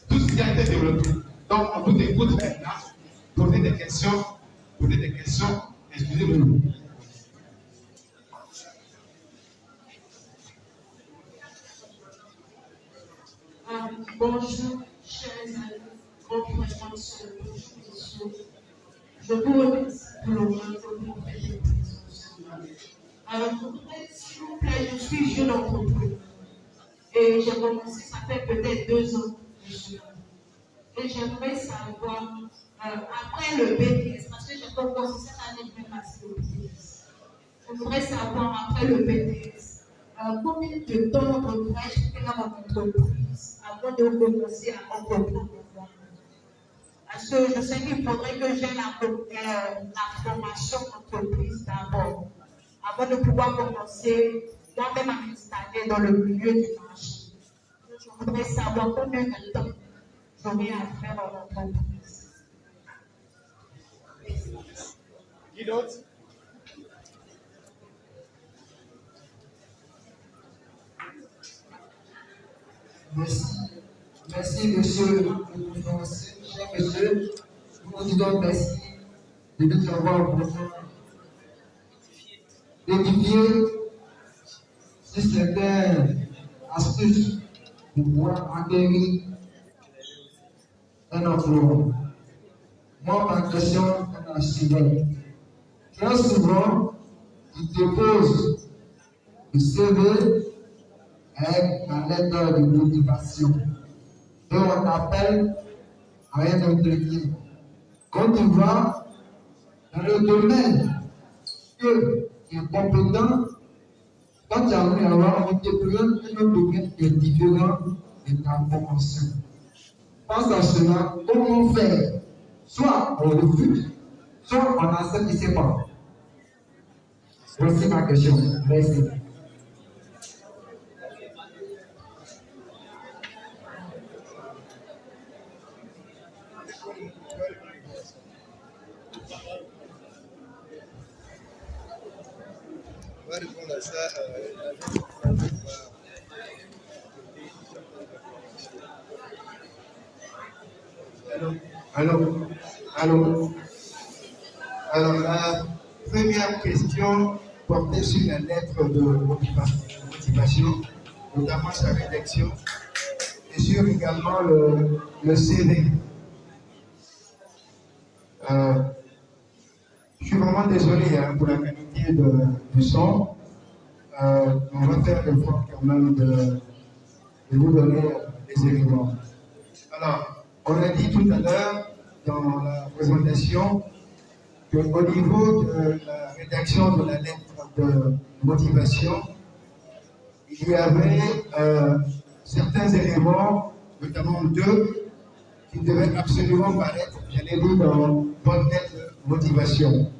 tout ce qui a été développé. Donc, on vous écoute maintenant. Posez des questions. Excusez-moi. Bonjour, chers amis, grands frères, grandes sœurs, bonjour, messieurs. Je vous remercie pour le moment que vous faites Alors, s'il vous plaît, je suis jeune entrepreneur. Et j'ai commencé, ça fait peut-être 2 ans que je suis là. Et j'aimerais savoir, après le BTS, parce que j'ai commencé cette année, je vais passer au BTS. J'aimerais savoir, après le BTS, combien de temps devrais-je faire dans mon entreprise avant de commencer à entreprendre? Parce que je sais qu'il faudrait que j'ai la formation entreprise d'abord, avant de pouvoir commencer moi-même à m'installer dans le milieu du marché. Je voudrais savoir combien de temps j'aurai à faire en entreprise. Qui d'autre? Merci, monsieur le conférencier, cher monsieur. Nous vous disons merci de nous avoir vraiment d'édifier sur certaines astuces pour pouvoir acquérir un emploi. Moi, ma question est la suivante. Très souvent, il dépose le CV avec la lettre de motivation. Et on appelle à un entretien. Quand tu vas dans le domaine que tu es compétent, quand tu as voulu avoir un diplôme, un domaine qui est différent de ta formation. Pense à cela, comment faire? Soit on refuse, soit on accepte, je ne sais pas. Voici ma question. Merci. On va répondre à ça. Allô. Alors, la première question portait sur la lettre de motivation, notamment sa rédaction, et sur également le CV. Je suis vraiment désolé pour la qualité du son. On va faire l'effort quand même de vous donner les éléments. Alors, on a dit tout à l'heure dans la présentation qu'au niveau de la rédaction de la lettre de motivation, il y avait certains éléments, notamment 2, qui devaient absolument paraître, j'allais dire, dans votre lettre de motivation.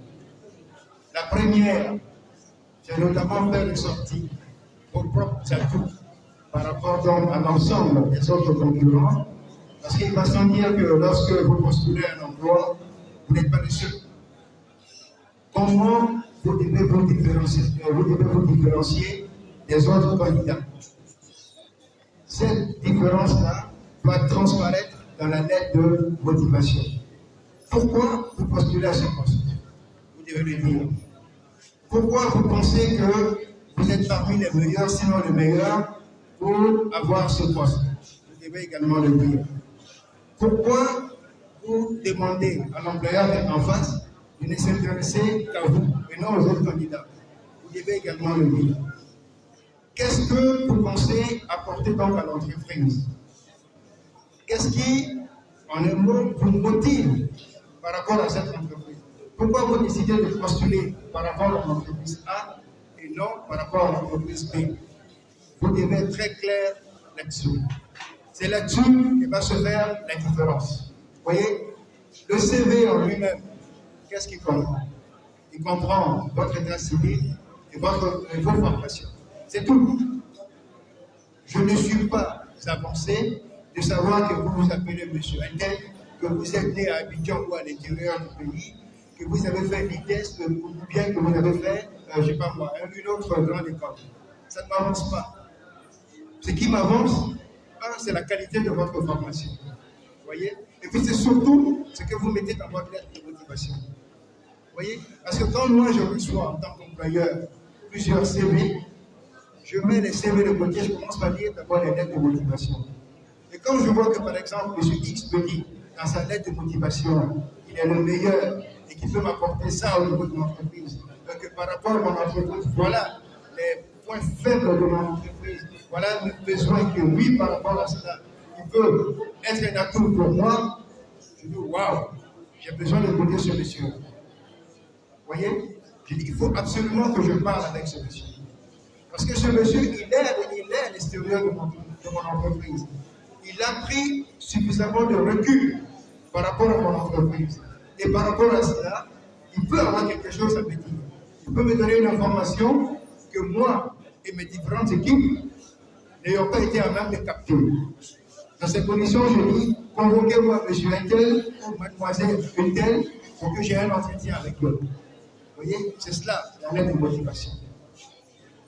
La première, c'est notamment faire une sortie pour propre atouts par rapport donc à l'ensemble des autres concurrents, parce qu'il va sans dire que lorsque vous postulez un emploi, vous n'êtes pas le seul. Comment vous devez vous différencier des autres candidats? Cette différence-là doit transparaître dans la lettre de motivation. Pourquoi vous postulez à ce poste? Vous devez le dire. Pourquoi vous pensez que vous êtes parmi les meilleurs, sinon les meilleurs, pour avoir ce poste? Vous devez également le dire. Pourquoi vous demandez à l'employeur d'être en face de ne s'intéresser qu'à vous et non aux autres candidats? Vous devez également le dire. Qu'est-ce que vous pensez apporter donc à l'entreprise? Qu'est-ce qui, en un mot, vous motive par rapport à cette entreprise? Pourquoi vous décidez de postuler par rapport à l'entreprise A et non par rapport à l'entreprise B? Vous devez être très clair là-dessus. C'est là-dessus que va se faire la différence. Vous voyez, le CV en lui-même, qu'est-ce qu'il comprend? Il comprend votre état civil et vos formations. C'est tout. Je ne suis pas avancé de savoir que vous vous appelez monsieur Intel, que vous êtes né à Abidjan ou à l'intérieur du pays, que vous avez fait l'ITES ou bien que vous avez fait, je ne sais pas moi, une autre grande école. Ça ne m'avance pas. Ce qui m'avance, c'est la qualité de votre formation. Vous voyez? Et puis c'est surtout ce que vous mettez dans votre lettre de motivation. Vous voyez? Parce que quand moi je reçois en tant qu'employeur plusieurs CV, je mets les CV de côté, je commence par lire d'abord les lettres de motivation. Et quand je vois que par exemple M. X me dit dans sa lettre de motivation qu'il est le meilleur et qu'il peut m'apporter ça au niveau de l'entreprise, que par rapport à mon entreprise, voilà les points faibles de mon entreprise, voilà le besoin que lui par rapport à cela, il peut être un atout pour moi, je dis waouh, j'ai besoin d'écouter ce monsieur. Vous voyez? Je dis il faut absolument que je parle avec ce monsieur. Parce que ce monsieur, il est à l'extérieur de mon entreprise. Il a pris suffisamment de recul par rapport à mon entreprise. Et par rapport à cela, il peut avoir quelque chose à me dire. Il peut me donner une information que moi et mes différentes équipes n'ayons pas été à même de capter. Dans ces conditions, je dis, convoquez-moi monsieur Intel ou mademoiselle Intel pour que j'ai un entretien avec eux. Vous voyez, c'est cela, la lettre de motivation.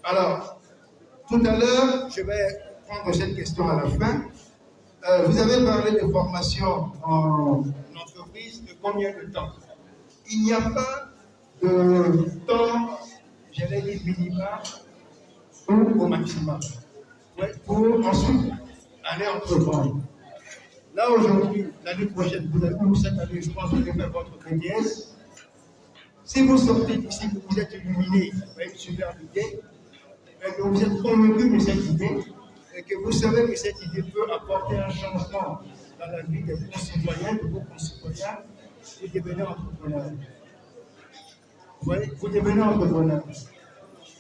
Alors, tout à l'heure, je vais prendre cette question à la fin. Vous avez parlé de formation en entreprise, de combien de temps? Il n'y a pas de temps, j'allais dire minimum ou au maximum, pour ensuite aller entreprendre. Là aujourd'hui, l'année prochaine, vous avez eu cette année, je pense que vous allez faire votre BTS. Si vous sortez d'ici, que vous êtes illuminé avec une super idée, et que vous êtes convaincu de cette idée, et que vous savez que cette idée peut apporter un changement dans la vie de vos concitoyens, de vos concitoyens, vous devenez entrepreneur. Vous voyez, vous devenez entrepreneur.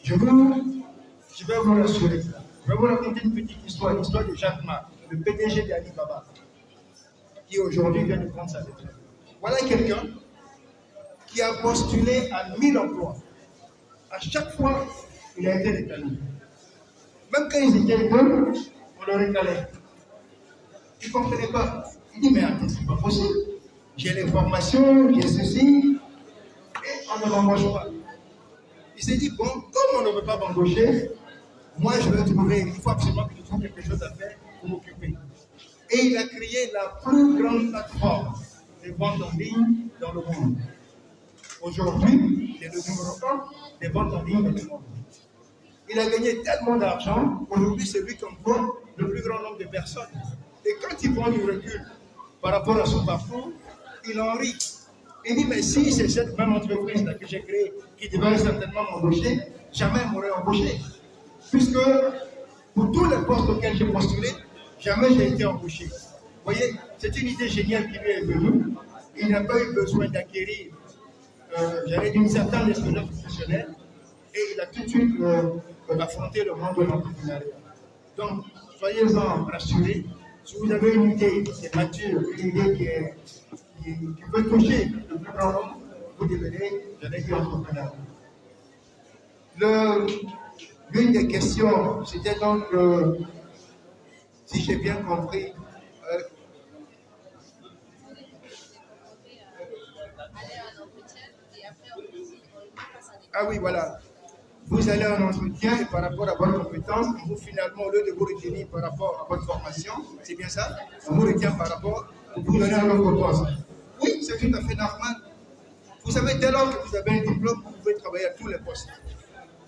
Je vais vous rassurer. Je vais vous raconter une petite histoire, l'histoire de Jack Ma, le PDG d'Alibaba, qui aujourd'hui vient de prendre sa retraite. Voilà quelqu'un qui a postulé à 1000 emplois. À chaque fois, il a été récalé. Même quand ils étaient deux, on le récalait. Il ne comprenait pas. Il dit, mais attends, c'est pas possible. J'ai les formations, j'ai ceci, et on ne m'embauche pas. Il s'est dit, bon, comme on ne veut pas m'embaucher, moi je vais trouver, il faut absolument que je trouve quelque chose à faire pour m'occuper. Et il a créé la plus grande plateforme de vente en ligne dans le monde. Aujourd'hui, il est le numéro 1 des ventes en ligne dans le monde. Il a gagné tellement d'argent, aujourd'hui c'est lui qui emploie le plus grand nombre de personnes. Et quand il prend du recul par rapport à son parcours, il en rit. Il dit, mais si c'est cette même entreprise-là que j'ai créée qui devait certainement m'embaucher, jamais elle m'aurait embauché. Puisque pour tous les postes auxquels j'ai postulé, jamais j'ai été embauché. Vous voyez, c'est une idée géniale qui lui est venue. Il n'a pas eu besoin d'acquérir, j'allais dire, une certaine expérience professionnelle, et il a tout de suite affronté le monde de l'entrepreneuriat. Donc, soyez-en rassurés. Si vous avez une idée qui est mature, une idée qui peut toucher le plus grand nombre, vous devenez, j'allais dire, entrepreneur. L'une des questions, c'était donc, si j'ai bien compris, ah oui, voilà. Vous allez en entretien et par rapport à votre compétence, vous finalement, au lieu de vous retenir par rapport à votre formation, c'est bien ça? On vous retient par rapport, pour vous donner un autre poste. Oui, c'est c'est tout à fait normal. Vous savez, dès lors que vous avez un diplôme, vous pouvez travailler à tous les postes.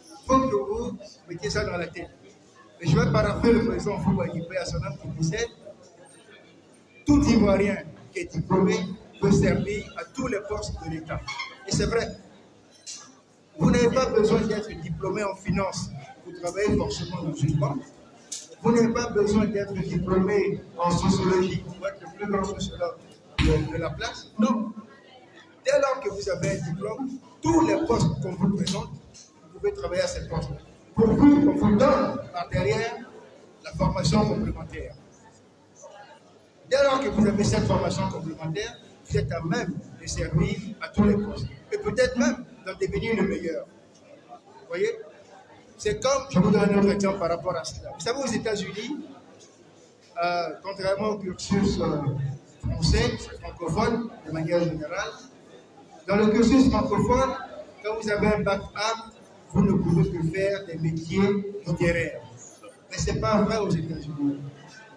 Il faut que vous mettiez ça dans la tête. Et je vais parapher le président Foubaï, à son âme qui décède. Tout Ivoirien qui est diplômé peut servir à tous les postes de l'État. Et c'est vrai. Vous n'avez pas besoin d'être diplômé en finance pour travailler forcément dans une banque. Vous n'avez pas besoin d'être diplômé en sociologie pour être le plus grand sociologue de la place. Non. Dès lors que vous avez un diplôme, tous les postes qu'on vous présente, vous pouvez travailler à ces postes. Pourvu qu'on vous donne par derrière la formation complémentaire. Dès lors que vous avez cette formation complémentaire, vous êtes à même de servir à tous les postes. Et peut-être même d'en devenir le meilleur. Vous voyez? C'est comme, je vous donne un autre exemple par rapport à cela. Vous savez, aux États-Unis, contrairement au cursus français, francophone, de manière générale, dans le cursus francophone, quand vous avez un bac A, vous ne pouvez que faire des métiers littéraires. Mais ce n'est pas vrai aux États-Unis.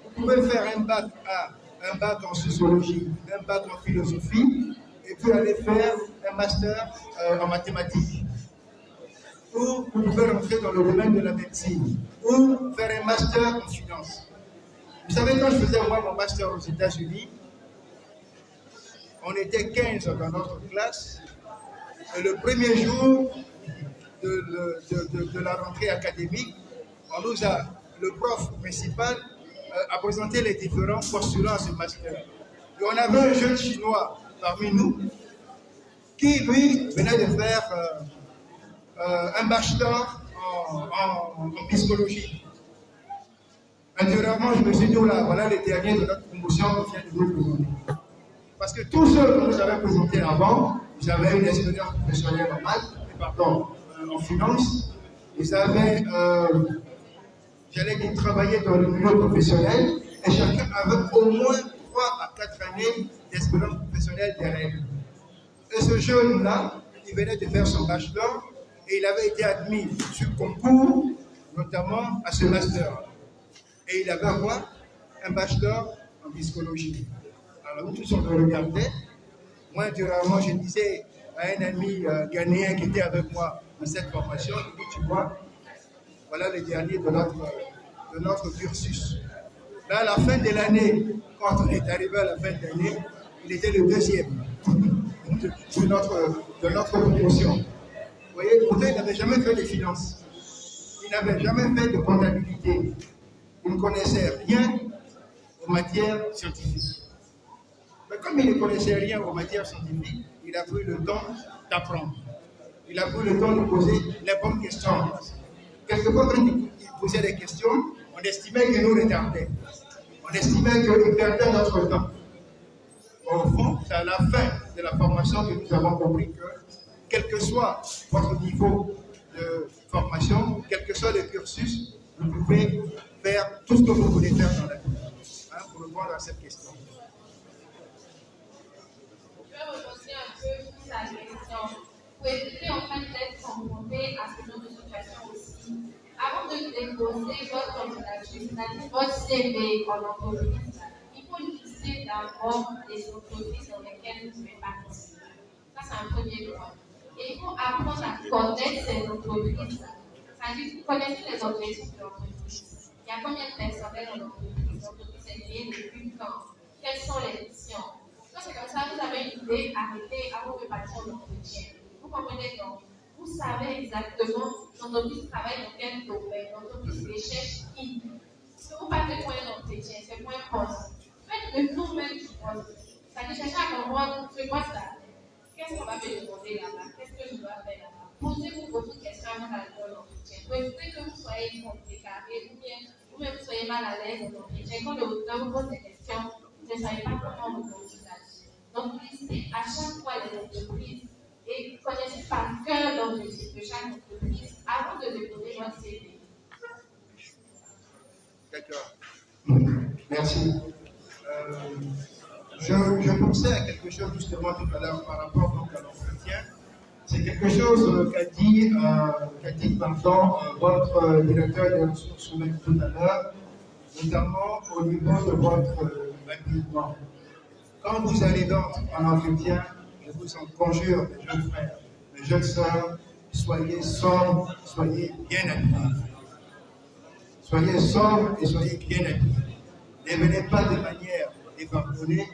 Vous pouvez faire un bac A, un bac en sociologie, un bac en philosophie, et puis aller faire un master en mathématiques. Ou vous pouvez rentrer dans le domaine de la médecine, ou faire un master en finance. Vous savez, quand je faisais moi mon master aux États-Unis, on était 15 dans notre classe, et le premier jour de la rentrée académique, le prof principal a présenté les différents postulants à ce master. Et on avait un jeune chinois parmi nous qui, lui, venait de faire un bachelor en psychologie. Intérieurement, je me suis dit, oh là, voilà les derniers de notre promotion qu'on vient de nous présenter. Parce que tous ceux que nous avons présentés avant, ils avaient une expérience professionnelle en maths, en finance, ils avaient, j'allais dire, travaillé dans le milieu professionnel, et chacun avait au moins 3 à 4 années d'expérience professionnelle derrière. Et ce jeune-là, il venait de faire son bachelor, et il avait été admis sur concours, notamment à ce master. Et il avait quoi? Un bachelor en psychologie. Alors, tous on le regardait. Moi, intérieurement, je disais à un ami ghanéen qui était avec moi dans cette formation, tu vois, voilà les derniers de notre cursus. Là, à la fin de l'année, quand on est arrivé à la fin de l'année, il était le deuxième de notre promotion. Vous voyez, pourtant, il n'avait jamais fait de finance. Il n'avait jamais fait de comptabilité. Il ne connaissait rien aux matières scientifiques. Mais comme il ne connaissait rien aux matières scientifiques, il a pris le temps d'apprendre. Il a pris le temps de poser les bonnes questions. Quelquefois, quand il posait des questions, on estimait qu'il nous retardait. On estimait qu'il perdait notre temps. Au fond, c'est à la fin de la formation que nous avons compris que, quel que soit votre niveau de formation, quel que soit le cursus, vous pouvez faire tout ce que vous voulez faire dans la vie. Pour répondre à cette question. Je vais rebondir un peu sur la question. Pour éviter en fait d'être confronté à ce genre de situation aussi. Avant de déposer votre candidature, c'est-à-dire votre CV en entreprise, il faut lister d'abord les entreprises dans lesquelles vous pouvez participer. Ça, c'est un premier point. Et il faut apprendre à connaître ces entreprises. C'est-à-dire que vous connaissez les objectifs de l'entreprise. Il y a combien de personnel dans l'entreprise? L'entreprise est créée depuis quand? Quelles sont les missions? Quand c'est comme ça, vous avez une idée, arrêtez avant de partir en entretien. Vous comprenez donc? Vous savez exactement l'entreprise travaille dans quel domaine, l'entreprise recherche qui. Si vous partez pour un entretien, c'est pour un poste. Faites le tour même du poste. C'est-à-dire chercher à comprendre ce poste-là. Qu'est-ce qu'on va me demander là-bas? Qu'est-ce que je dois faire là-bas? Posez-vous beaucoup de questions avant d'aller dans l'entretien. Pour éviter que vous soyez déclaré ou bien vous soyez mal à l'aise dans l'entretien. Quand le recruteur vous pose des questions, vous ne savez pas comment vous poser là-dessus. Donc, listez à chaque fois les entreprises et connaissez par cœur l'objectif de chaque entreprise avant de déposer votre CV. D'accord. Merci. Je pensais à quelque chose justement tout à l'heure par rapport donc, à l'entretien. C'est quelque chose qu'a dit votre directeur des ressources humaines tout à l'heure, notamment au niveau de votre habillement. Quand vous allez donc en entretien, je vous en conjure, mes jeunes frères, mes jeunes sœurs, soyez sobres, soyez bien habillés. Soyez sobres et soyez bien habillés. Ne venez pas de manière éparpillée,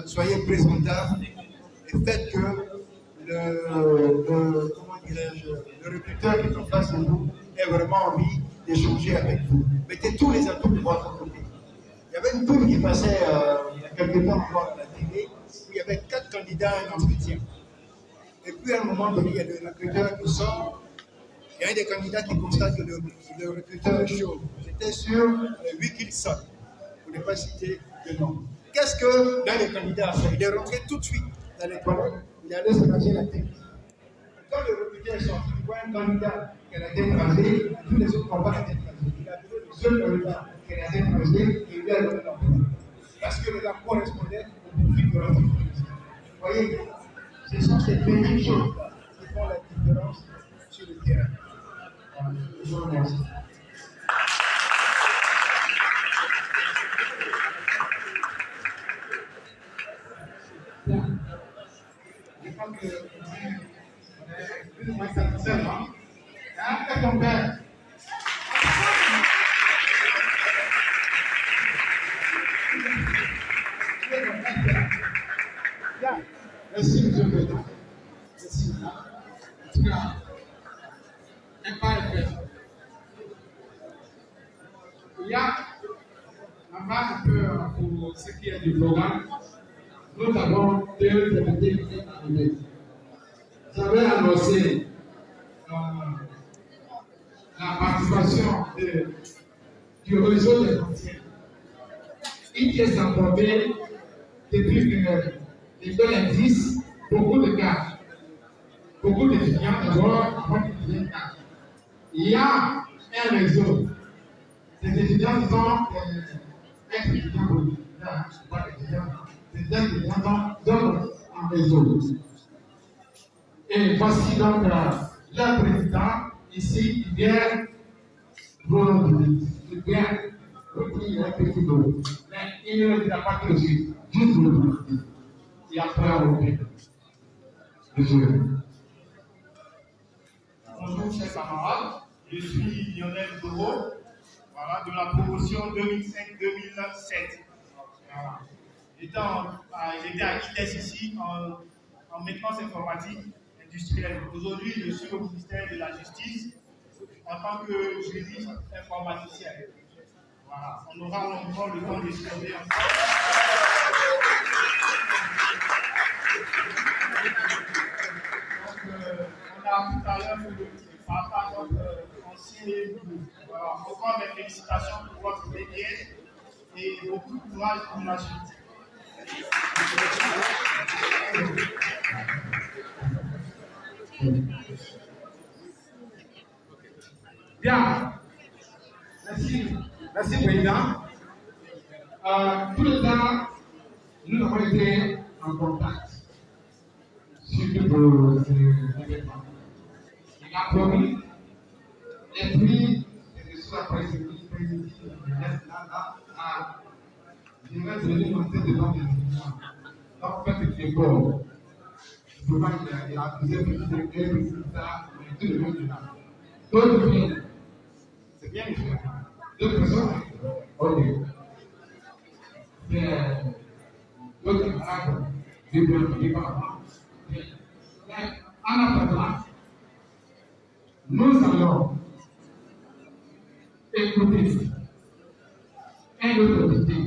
soyez présentables et faites que le recruteur qui est en face de vous ait vraiment envie d'échanger avec vous. Mettez tous les atouts de votre côté. Il y avait une pub qui passait il y a quelques temps encore à la télé où il y avait 4 candidats à un entretien. Et puis à un moment donné, il y a le recruteur qui sort. Il y a un des candidats qui constate que le recruteur est chaud. J'étais sûr, lui qu'il sorte. Pour ne pas citer de nom. Qu'est-ce que l'un des candidats a fait? Il est rentré tout de suite dans les toilettes. Il est allé se raser la tête. Quand le recruteur est sorti, il voit un candidat qui a la tête rasée, tous les autres n'ont pas la tête rasée. Il a trouvé le seul candidat qui a la tête rasée et il lui a donné l'emploi. Parce que l'emploi correspondait au profil de l'entreprise. Vous voyez, ce sont ces petites choses qui font la différence sur le terrain. Je vous remercie. Je crois que plus ou moins satisfait, non? Qu'est-ce qu'on fait? Merci, monsieur le président. Merci. En tout cas, un pas est fait. Il y a là-bas un peu pour ce qui est du programme. Nous avons 2 comités qui sont arrivés. J'avais annoncé la participation du réseau des anciens. Une pièce informée depuis que l'école existe, beaucoup de cas, beaucoup d'étudiants d'abord avant qu'ils deviennent cas. Il y a un réseau des étudiants qui sont ex-étudiants politiques, pas étudiants. Des étudiants donc en réseau. Et voici donc leur président ici qui vient volontiers, qui vient retenir un petit mot. Mais il ne le dira pas tout de suite, juste volontiers. Et après on revient. Monsieur. Bonjour chers camarades, je suis Lionel Doro, voilà, de la promotion 2005-2007. Voilà. J'étais à ITES ici en maintenance informatique industrielle. Aujourd'hui, je suis au ministère de la Justice en tant que juriste informaticien. Voilà. On aura encore le temps d'échanger ensemble. On a tout à l'heure par rapport à notre ancien élu. Voilà. Encore mes félicitations pour votre métier et beaucoup de courage pour la suite. Bien. Merci. Merci, président. Tout le temps, nous avons été en contact sur vos événements. Il a promis, et puis, je suis après ce qui reste là, je vais venir monter devant les étudiants. Donc, faites l'effort. Souvent, il a accusé de ça, mais tout le monde est là. D'autres viennent. C'est bien, d'autres personnes. Ok. C'est d'autres camarades, des parents. Mais, en attendant, nous allons écouter un autre invité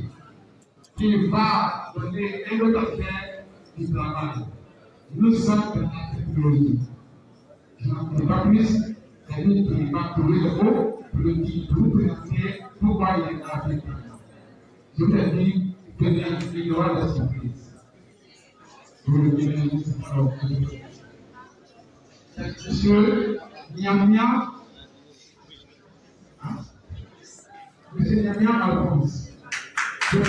qui va donner un autre aspect du travail. Nous sommes dans la technologie. Je n'en sais pas plus, c'est lui qui va trouver le mot pour vous présenter pourquoi il est dans la technologie. Je vous ai dit qu'il y aura des surprises. Je vous le dis, alors, monsieur Niamia, monsieur Niamia Alphonse. Je vais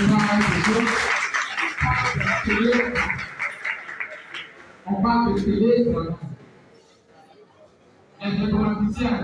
on parle de télé, informaticien.